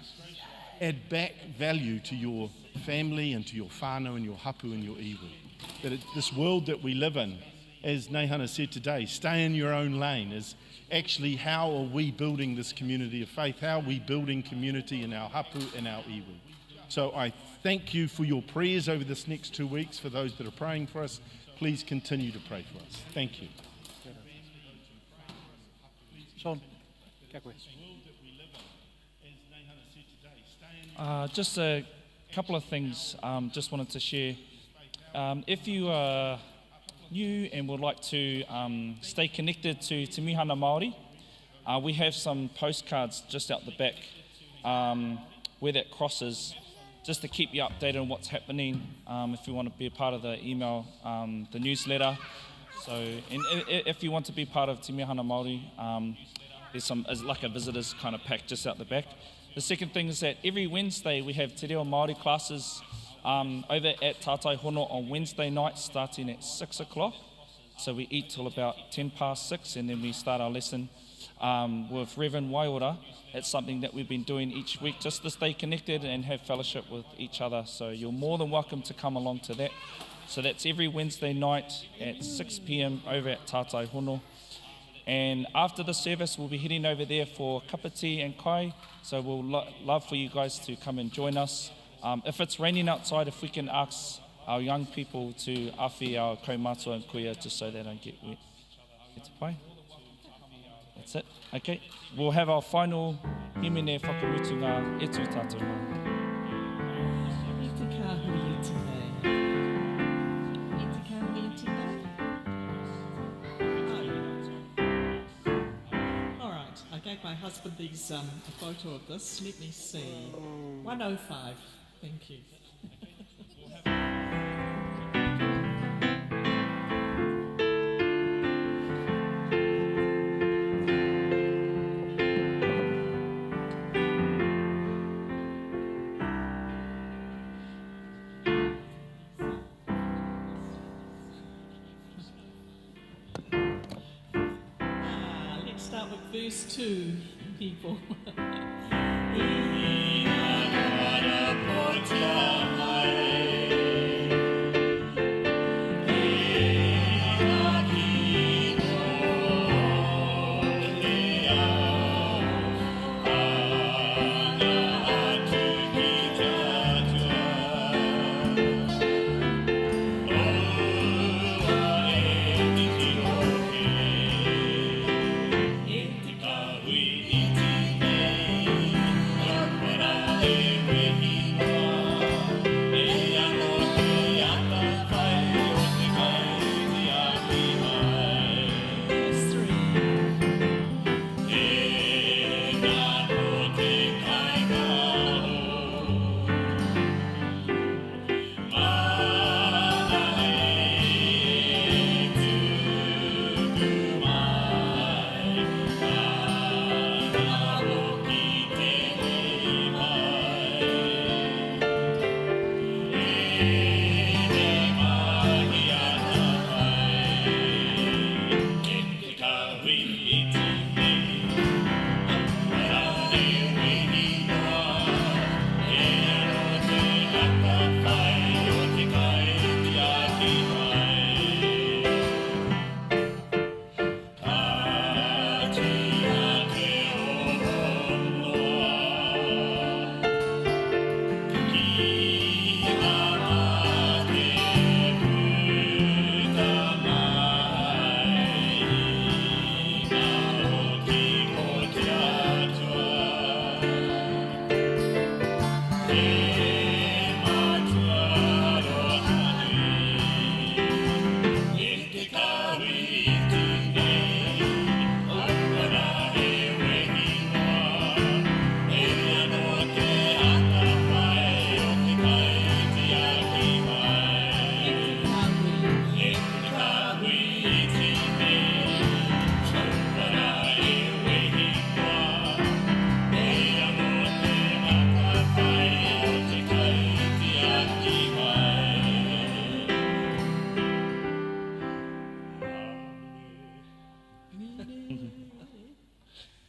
add back value to your family and to your whānau and your hapu and your iwi. That this world that we live in, as Neihana said today, stay in your own lane, is actually how are we building this community of faith, how are we building community in our hapu and our iwi. So I thank you for your prayers over this next 2 weeks. For those that are praying for us, please continue to pray for us. Thank you. Sean, just a couple of things just wanted to share. If you are new and would like to stay connected to Te Mīhana Māori, we have some postcards just out the back where that crosses, just to keep you updated on what's happening. If you want to be a part of the email, the newsletter. So, and if you want to be part of Te Mīhana Māori, there's like a visitors kind of pack just out the back. The second thing is that every Wednesday we have Te Reo Māori classes over at Ngawai Hono on Wednesday night starting at 6 o'clock. So we eat till about 10 past 6 and then we start our lesson with Reverend Waiora. It's something that we've been doing each week just to stay connected and have fellowship with each other. So you're more than welcome to come along to that. So that's every Wednesday night at 6 p.m. over at Ngawai Hono. And after the service, we'll be heading over there for a cup of tea and kai. So we'll love for you guys to come and join us. If it's raining outside, if we can ask our young people to awhi our kaumatua and kuia just so they don't get wet. That's it. Okay. We'll have our final himene whakamutunga e tū tātou mā. I te kāhui today. I te kāhui today. All right. I gave my husband these a photo of this. Let me see. 105. Thank you. Let's start with verse 2, people.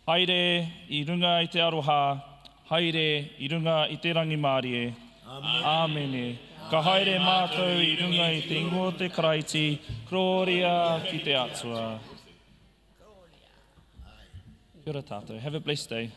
Haere I runga I te aroha, haere I runga I te rangi Māori e. Āmene. Ka haere mātou I runga I te ingo te karaiti, gloria ki te atua. Kia ora tātou. Have a blessed day.